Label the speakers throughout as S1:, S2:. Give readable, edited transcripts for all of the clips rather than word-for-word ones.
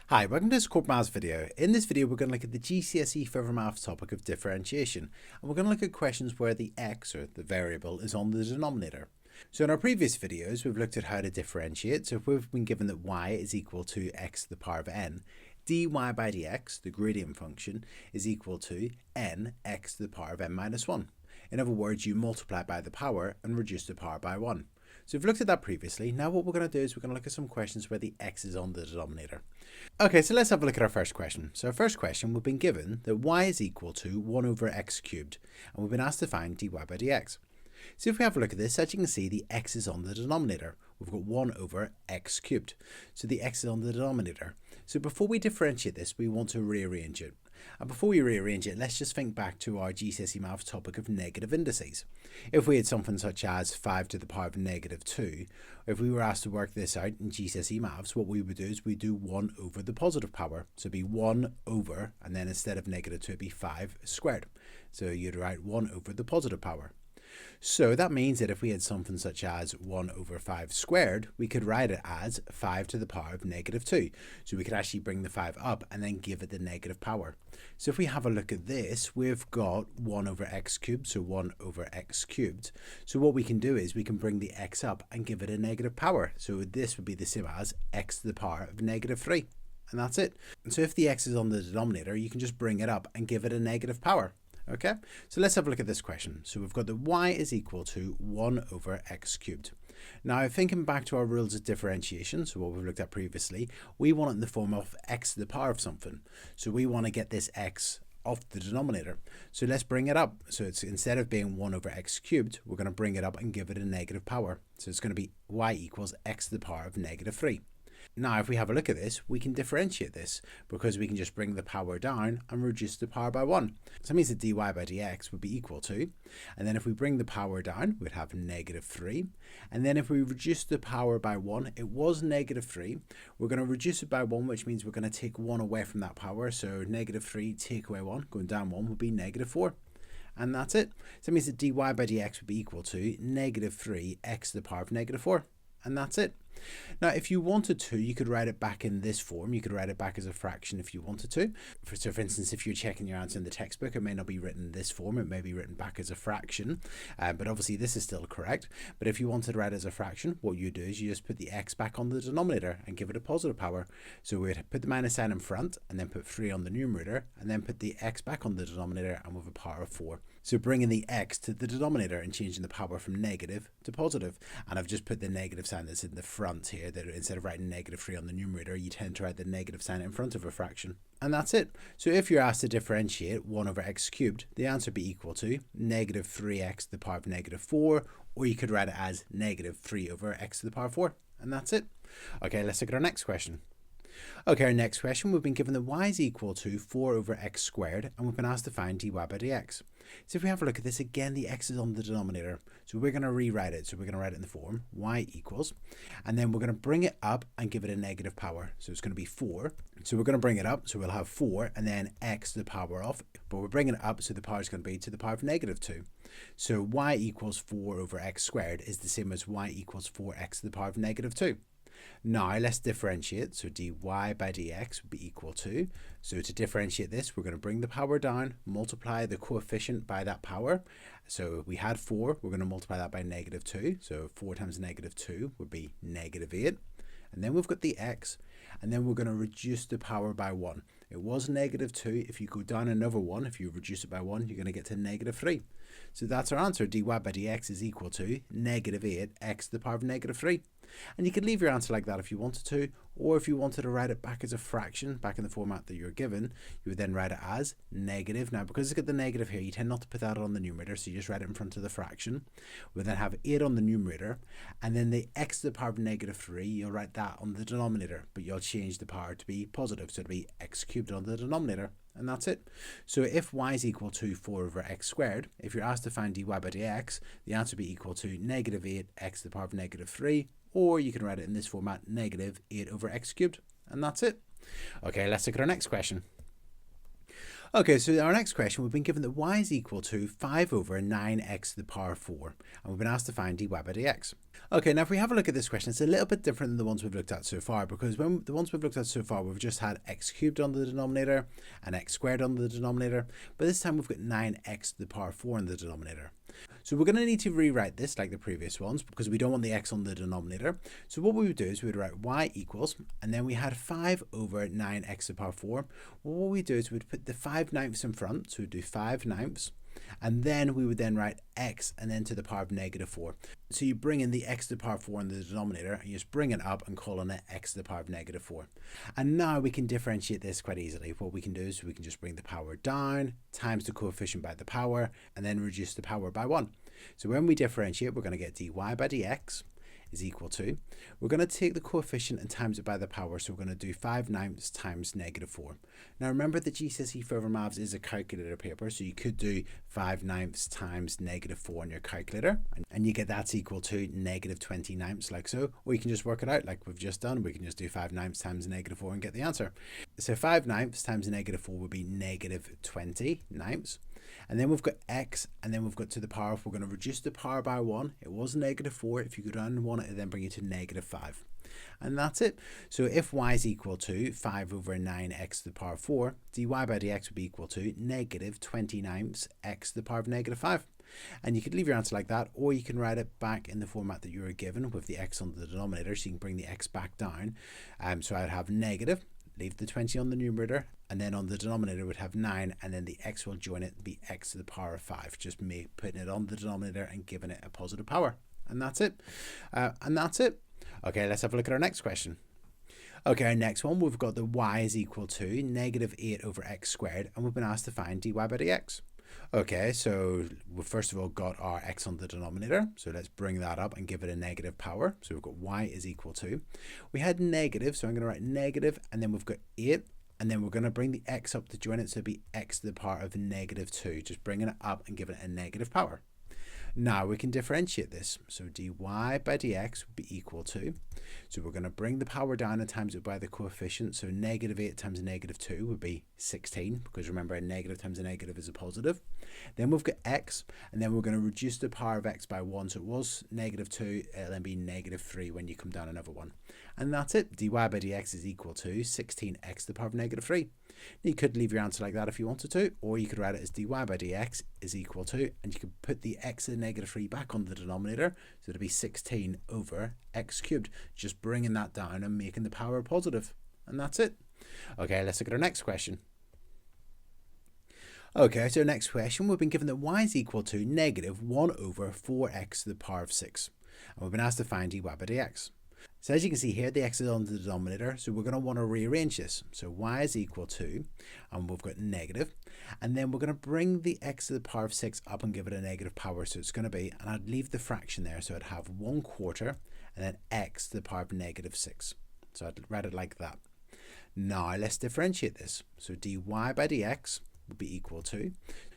S1: Hi, welcome to this Corbettmaths video. In this video, we're going to look at the GCSE Further Maths topic of differentiation, and we're going to look at questions where the x, or the variable, is on the denominator. So in our previous videos, we've looked at how to differentiate. So if we've been given that y is equal to x to the power of n, dy by dx, the gradient function, is equal to n x to the power of n minus 1. In other words, you multiply by the power and reduce the power by 1. So we've looked at that previously. Now what we're going to do is we're going to look at some questions where the x is on the denominator. Okay, so let's have a look at our first question. So our first question, we've been given that y is equal to 1 over x cubed, and we've been asked to find dy by dx. So if we have a look at this, as you can see, the x is on the denominator. We've got 1 over x cubed. So the x is on the denominator. So before we differentiate this, we want to rearrange it. And before we rearrange it, let's just think back to our GCSE Maths topic of negative indices. If we had something such as 5 to the power of negative 2, if we were asked to work this out in GCSE Maths, what we would do is we do 1 over the positive power. So it'd be 1 over, and then instead of negative 2, it'd be 5 squared. So you'd write 1 over the positive power. So that means that if we had something such as 1 over 5 squared, we could write it as 5 to the power of negative 2. So we could actually bring the 5 up and then give it the negative power. So if we have a look at this, we've got 1 over x cubed, so 1 over x cubed. So what we can do is we can bring the x up and give it a negative power. So this would be the same as x to the power of negative 3. And that's it. And so if the x is on the denominator, you can just bring it up and give it a negative power. Okay, so let's have a look at this question. So we've got that y is equal to 1 over x cubed. Now, thinking back to our rules of differentiation, so what we've looked at previously, we want it in the form of x to the power of something. So we want to get this x off the denominator. So let's bring it up. So it's instead of being 1 over x cubed, we're going to bring it up and give it a negative power. So it's going to be y equals x to the power of negative 3. Now, if we have a look at this, we can differentiate this because we can just bring the power down and reduce the power by 1. So that means that dy by dx would be equal to, and then if we bring the power down, we'd have negative 3. And then if we reduce the power by 1, it was negative 3. We're going to reduce it by 1, which means we're going to take 1 away from that power. So negative 3 take away 1, going down 1 would be negative 4. And that's it. So that means that dy by dx would be equal to negative 3 x to the power of negative 4. And that's it. Now, if you wanted to, you could write it back in this form. You could write it back as a fraction if you wanted to. So, for instance, if you're checking your answer in the textbook, it may not be written in this form. It may be written back as a fraction. But obviously, this is still correct. But if you wanted to write it as a fraction, what you do is you just put the x back on the denominator and give it a positive power. So we'd put the minus sign in front and then put 3 on the numerator and then put the x back on the denominator and with a power of 4. So bringing the x to the denominator and changing the power from negative to positive. And I've just put the negative sign that's in the front here, that instead of writing negative 3 on the numerator, you tend to write the negative sign in front of a fraction. And that's it. So if you're asked to differentiate 1 over x cubed, the answer would be equal to negative 3x to the power of negative 4, or you could write it as negative 3 over x to the power of 4. And that's it. Okay, let's look at our next question. Okay, our next question, we've been given that y is equal to 4 over x squared, and we've been asked to find dy by dx. So if we have a look at this, again, the x is on the denominator. So we're going to rewrite it. So we're going to write it in the form y equals, and then we're going to bring it up and give it a negative power. So it's going to be 4. So we're going to bring it up. So we'll have 4 and then x to the power of, but we're bringing it up. So the power is going to be to the power of negative 2. So y equals 4 over x squared is the same as y equals 4x to the power of negative 2. Now let's differentiate. So dy by dx would be equal to, so to differentiate this, we're going to bring the power down, multiply the coefficient by that power. So we had 4, we're going to multiply that by negative 2. So 4 times negative 2 would be negative 8. And then we've got the x, and then we're going to reduce the power by 1. It was negative 2. If you go down another 1, if you reduce it by 1, you're going to get to negative 3. So that's our answer. Dy by dx is equal to negative 8 x to the power of negative 3. And you could leave your answer like that if you wanted to, or if you wanted to write it back as a fraction, back in the format that you're given, you would then write it as negative. Now, because it's got the negative here, you tend not to put that on the numerator, so you just write it in front of the fraction. We'll then have 8 on the numerator, and then the x to the power of negative 3, you'll write that on the denominator, but you'll change the power to be positive, so it'll be x cubed on the denominator. And that's it. So if y is equal to 4 over x squared, if you're asked to find dy by dx, the answer would be equal to negative 8 x to the power of negative 3, or you can write it in this format, negative 8 over x cubed. And that's it. Okay, let's look at our next question. Okay, so our next question, we've been given that y is equal to 5 over 9x to the power 4, and we've been asked to find dy by dx. Okay, now if we have a look at this question, it's a little bit different than the ones we've looked at so far, because when the ones we've looked at so far, we've just had x cubed on the denominator and x squared on the denominator, but this time we've got 9x to the power 4 in the denominator. So we're going to need to rewrite this like the previous ones because we don't want the x on the denominator. So what we would do is we would write y equals, and then we had 5 over 9x to the power 4. Well, what we do is we'd put the 5/9 in front, so we'd do 5/9, and then we would then write x and then to the power of -4. So you bring in the x to the power 4 in the denominator, and you just bring it up and calling it x to the power of -4. And now we can differentiate this quite easily. What we can do is we can just bring the power down, times the coefficient by the power, and then reduce the power by 1. So when we differentiate, we're going to get dy by dx is equal to, we're going to take the coefficient and times it by the power, so we're going to do 5/9 times -4. Now remember that GCSE Further Maths is a calculator paper, so you could do 5/9 times -4 on your calculator, and you get that's equal to -29 like so, or you can just work it out like we've just done. We can just do 5/9 times -4 and get the answer. So 5/9 times -4 would be -29. And then we've got x, and then we've got to the power. If we're going to reduce the power by 1, it was -4. If you go down 1, it then bring you to -5. And that's it. So if y is equal to 5 over 9x to the power 4, dy by dx would be equal to -29 x to the power of -5. And you could leave your answer like that, or you can write it back in the format that you were given with the x on the denominator, so you can bring the x back down. So I'd have negative, leave the 20 on the numerator, and then on the denominator would have 9, and then the x will join it and be x to the power of 5. Just putting it on the denominator and giving it a positive power. And that's it. Okay, let's have a look at our next question. Okay, our next one, we've got the y is equal to -8 over x squared, and we've been asked to find dy by dx. Okay, so we've first of all got our x on the denominator, so let's bring that up and give it a negative power. So we've got y is equal to, we had negative, so I'm going to write negative, and then we've got 8, and then we're going to bring the x up to join it, so it'll be x to the power of -2, just bringing it up and giving it a negative power. Now we can differentiate this. So dy by dx would be equal to, so we're going to bring the power down and times it by the coefficient. So -8 times -2 would be 16, because remember a negative times a negative is a positive. Then we've got x, and then we're going to reduce the power of x by 1. So it was -2, it'll then be -3 when you come down another one. And that's it. Dy by dx is equal to 16x to the power of -3. You could leave your answer like that if you wanted to, or you could write it as dy by dx is equal to, and you could put the x and -3 back on the denominator, so it'll be 16 over x cubed, just bringing that down and making the power positive. And that's it. Okay, let's look at our next question. Okay, so next question, we've been given that y is equal to -1 over 4x to the power of 6, and we've been asked to find dy by dx. So as you can see here, the x is on the denominator, so we're going to want to rearrange this. So y is equal to, and we've got negative, and then we're going to bring the x to the power of 6 up and give it a negative power. So it's going to be, and I'd leave the fraction there, so I'd have 1/4, and then x to the power of -6. So I'd write it like that. Now let's differentiate this. So dy by dx would be equal to,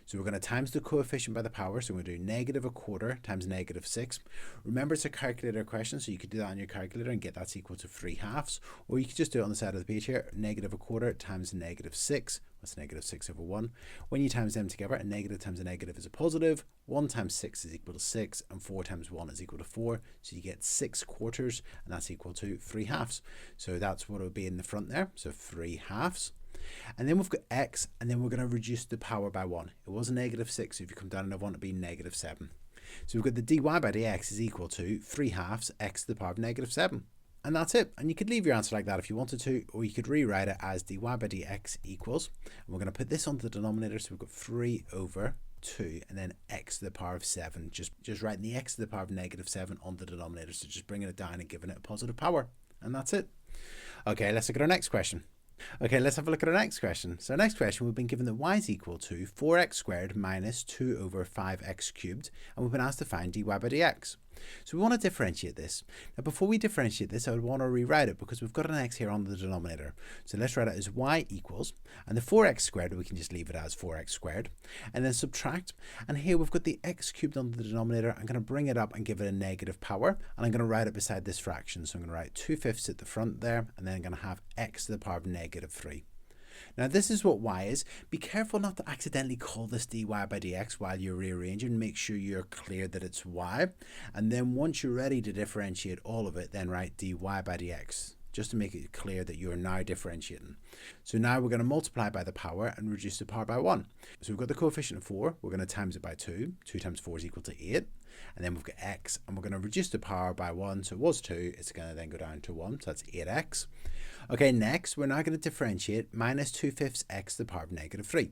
S1: so we're going to times the coefficient by the power, so we're going to do -1/4 times -6. Remember, it's a calculator question, so you could do that on your calculator and get that's equal to 3/2, or you could just do it on the side of the page here, -1/4 times -6, that's -6 over 1. When you times them together, a negative times a negative is a positive, 1 times 6 is equal to 6, and 4 times 1 is equal to 4, so you get 6/4, and that's equal to 3/2. So that's what it would be in the front there, so 3/2. And then we've got x, and then we're going to reduce the power by 1. It was a -6, so if you come down another one, it'll be -7. So we've got the dy by dx is equal to 3/2 x to the power of -7. And that's it. And you could leave your answer like that if you wanted to, or you could rewrite it as dy by dx equals, and we're going to put this onto the denominator, so we've got 3 over 2, and then x to the power of 7. Just writing the x to the power of -7 on the denominator, so just bringing it down and giving it a positive power. And that's it. Okay, let's look at our next question. Okay, let's have a look at our next question. So our next question, we've been given that y is equal to 4x squared minus 2 over 5x cubed, and we've been asked to find dy by dx. So we want to differentiate this. Now before we differentiate this, I would want to rewrite it because we've got an x here on the denominator. So let's write it as y equals, and the 4x squared, we can just leave it as 4x squared, and then subtract, and here we've got the x cubed on the denominator. I'm going to bring it up and give it a negative power, and I'm going to write it beside this fraction. So I'm going to write 2/5 at the front there, and then I'm going to have x to the power of -3. Now this is what y is. Be careful not to accidentally call this dy by dx while you're rearranging. Make sure you're clear that it's y. And then once you're ready to differentiate all of it, then write dy by dx, just to make it clear that you're now differentiating. So now we're going to multiply by the power and reduce the power by 1. So we've got the coefficient of 4, we're going to times it by 2. 2 times 4 is equal to 8. And then we've got x, and we're going to reduce the power by 1. So it was 2, it's going to then go down to 1, so that's 8x. Okay, next we're now going to differentiate minus 2/5 x to the power of negative 3.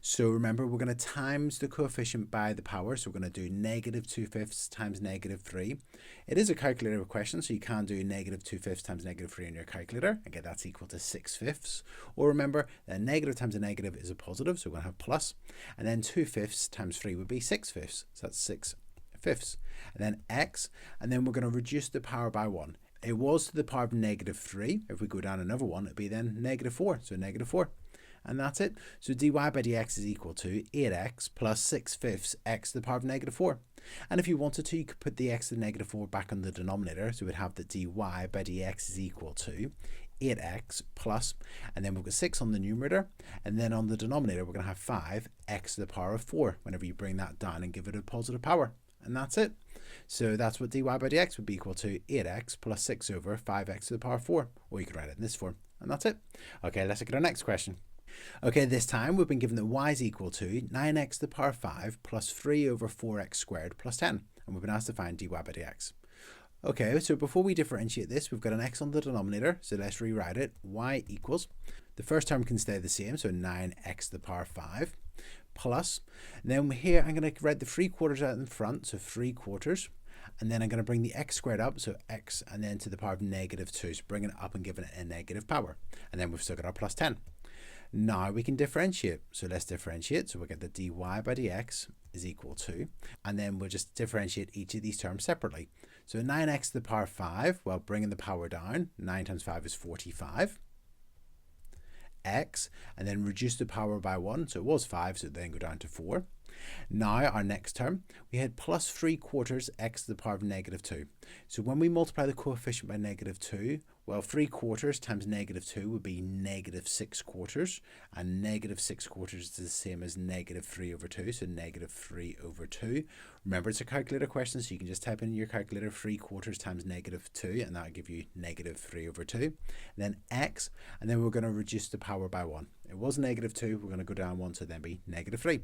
S1: So remember, we're going to times the coefficient by the power, so we're going to do negative 2/5 times negative 3. It is a calculator question, so you can do negative 2/5 times negative 3 in your calculator. Again, that's equal to 6/5. Or remember, that negative times a negative is a positive, so we're going to have plus. And then 2/5 times 3 would be 6/5, so that's 6/5. And then x, and then we're going to reduce the power by 1. It was to the power of negative 3. If we go down another one, it'd be then negative 4. So negative 4. And that's it. So dy by dx is equal to 8x plus 6/5 x to the power of negative 4. And if you wanted to, you could put the x to the negative 4 back on the denominator. So we'd have that dy by dx is equal to 8x plus, and then we've got 6 on the numerator. And then on the denominator, we're going to have 5x to the power of 4 whenever you bring that down and give it a positive power. And that's it. So that's what dy by dx would be equal to 8x plus 6 over 5x to the power of 4. Or you could write it in this form. And that's it. Okay, let's look at our next question. Okay, this time we've been given that y is equal to 9x to the power of 5 plus 3 over 4x squared plus 10. And we've been asked to find dy by dx. Okay, so before we differentiate this, we've got an x on the denominator. So let's rewrite it. Y equals, the first term can stay the same, so 9x to the power of 5. Plus, and then here I'm going to write the 3/4 out in front, so 3/4, and then I'm going to bring the x squared up, so x, and then to the power of negative 2, so bringing it up and giving it a negative power, and then we've still got our plus 10. Now we can differentiate, so let's differentiate, so we'll get the dy by dx is equal to, and then we'll just differentiate each of these terms separately. So 9x to the power of 5, well, bringing the power down, 9 times 5 is 45. X, and then reduce the power by 1, so it was 5, so then go down to 4. Now our next term, we had plus 3/4 x to the power of negative 2. So when we multiply the coefficient by negative 2, well, 3/4 times negative 2 would be negative 6/4, and negative 6/4 is the same as negative 3 over 2, so negative 3 over 2. Remember, it's a calculator question, so you can just type in your calculator 3/4 times negative 2, and that'll give you negative 3 over 2. And then x, and then we're going to reduce the power by 1. It was negative 2, we're going to go down 1, so then be negative 3.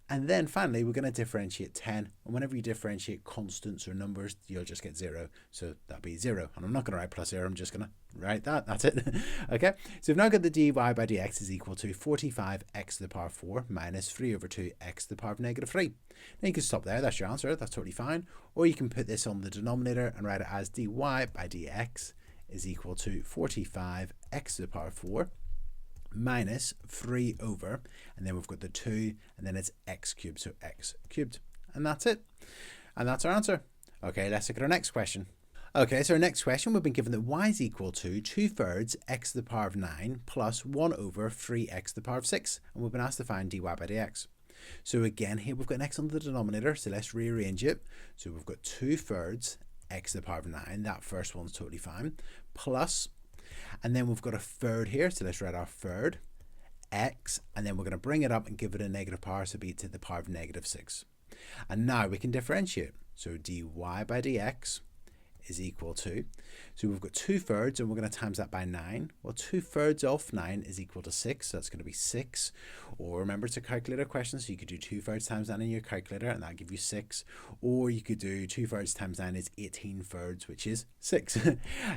S1: And then finally, we're going to differentiate 10. And whenever you differentiate constants or numbers, you'll just get 0. So that'll be 0. And I'm not going to write plus 0, I'm just going to write that. That's it. Okay, so we've now got the dy by dx is equal to 45x to the power of 4 minus 3 over 2x to the power of negative 3. Now you can stop there, that's your answer, that's totally fine. Or you can put this on the denominator and write it as dy by dx is equal to 45x to the power of 4 minus 3 over, and then we've got the 2, and then it's x cubed, so x cubed. And that's it. And that's our answer. Okay, let's look at our next question. Okay, so our next question, we've been given that y is equal to 2/3 x to the power of 9 plus 1 over 3x to the power of 6. And we've been asked to find dy by dx. So again, here we've got an x on the denominator, so let's rearrange it. So we've got 2/3 x to the power of 9, that first one's totally fine, plus, and then we've got a third here, so let's write our third, x, and then we're going to bring it up and give it a negative power, so be to the power of negative 6. And now we can differentiate. So dy by dx is equal to, so we've got 2/3, and we're going to times that by 9. Well, 2/3 of 9 is equal to 6, so that's going to be 6. Or remember, it's a calculator question, so you could do 2/3 times 9 in your calculator, and that'll give you 6. Or you could do 2/3 times 9 is 18/3, which is 6.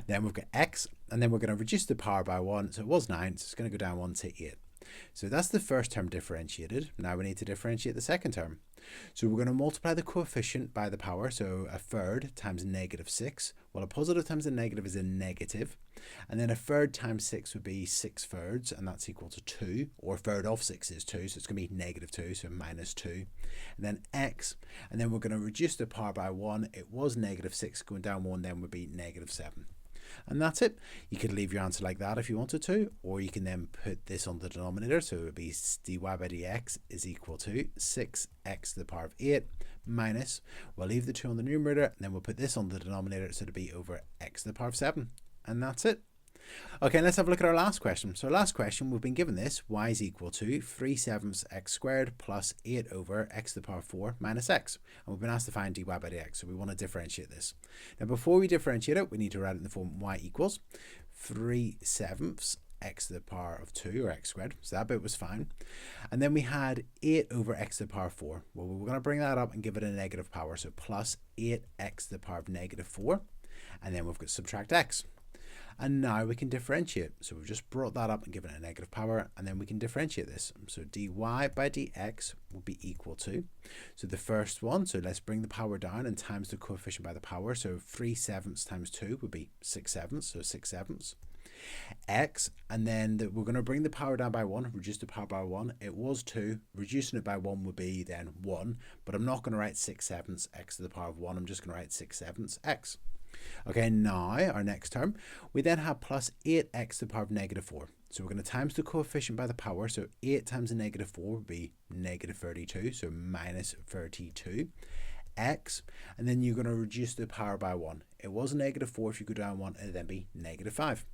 S1: Then we've got x, and then we're going to reduce the power by 1, so it was 9, so it's going to go down 1 to 8. So that's the first term differentiated. Now we need to differentiate the second term. So we're going to multiply the coefficient by the power, so a third times negative 6. Well, a positive times a negative is a negative. And then a third times 6 would be 6/3, and that's equal to 2. Or a third of 6 is 2, so it's going to be negative 2, so minus 2. And then x, and then we're going to reduce the power by 1. It was negative 6, going down 1 then would be negative 7. And that's it. You could leave your answer like that if you wanted to, or you can then put this on the denominator, so it would be dy by dx is equal to 6x to the power of 8 minus, we'll leave the 2 on the numerator, and then we'll put this on the denominator, so it'll be over x to the power of 7. And that's it. Okay, let's have a look at our last question. So our last question, we've been given this, y is equal to 3/7 x squared plus 8 over x to the power 4 minus x. And we've been asked to find dy by dx, so we want to differentiate this. Now before we differentiate it, we need to write it in the form y equals 3/7 x to the power of 2, or x squared, so that bit was fine. And then we had 8 over x to the power 4. Well, we're going to bring that up and give it a negative power, so plus 8x to the power of negative 4, and then we've got subtract x. And now we can differentiate. So we've just brought that up and given it a negative power, and then we can differentiate this. So dy by dx will be equal to, so the first one, so let's bring the power down and times the coefficient by the power. So 3/7 times 2 would be 6/7, so 6/7 x, and then we're going to bring the power down by 1, reduce the power by 1. It was 2, reducing it by 1 would be then 1, but I'm not going to write 6/7 x to the power of 1, I'm just going to write 6/7 x. Okay, now our next term, we then have plus 8x to the power of negative 4. So we're going to times the coefficient by the power, so 8 times the negative 4 would be negative 32, so minus 32 x, and then you're going to reduce the power by 1. It was negative 4, if you go down 1, it'd then be negative 5.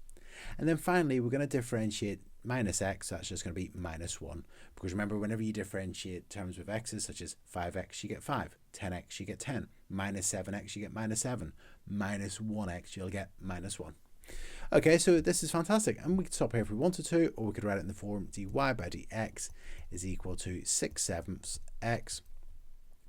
S1: And then finally, we're going to differentiate minus x, that's just going to be minus 1. Because remember, whenever you differentiate terms with x's, such as 5x, you get 5. 10x, you get 10. Minus 7x, you get minus 7. Minus 1x, you'll get minus 1. Okay, so this is fantastic. And we could stop here if we wanted to, or we could write it in the form dy by dx is equal to 6/7 x.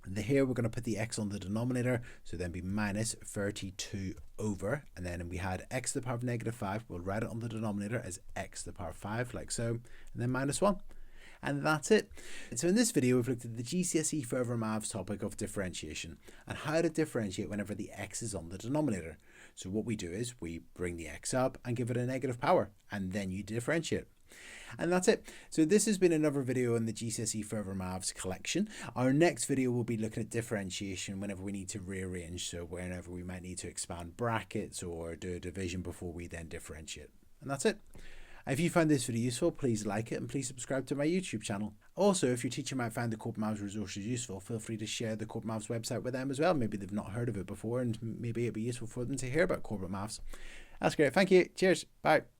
S1: And here we're going to put the x on the denominator, so then be minus 32 over, and then we had x to the power of negative 5, we'll write it on the denominator as x to the power of 5, like so, and then minus 1. And that's it. So in this video, we've looked at the GCSE Further Maths topic of differentiation and how to differentiate whenever the x is on the denominator. So what we do is we bring the x up and give it a negative power, and then you differentiate. And that's it. So this has been another video in the GCSE Further Maths collection. Our next video will be looking at differentiation whenever we need to rearrange, so whenever we might need to expand brackets or do a division before we then differentiate. And that's it. If you found this video useful, please like it and please subscribe to my YouTube channel. Also, if your teacher might find the Corbettmaths resources useful, feel free to share the Corbettmaths website with them as well. Maybe they've not heard of it before and maybe it'd be useful for them to hear about Corbettmaths. That's great. Thank you. Cheers. Bye.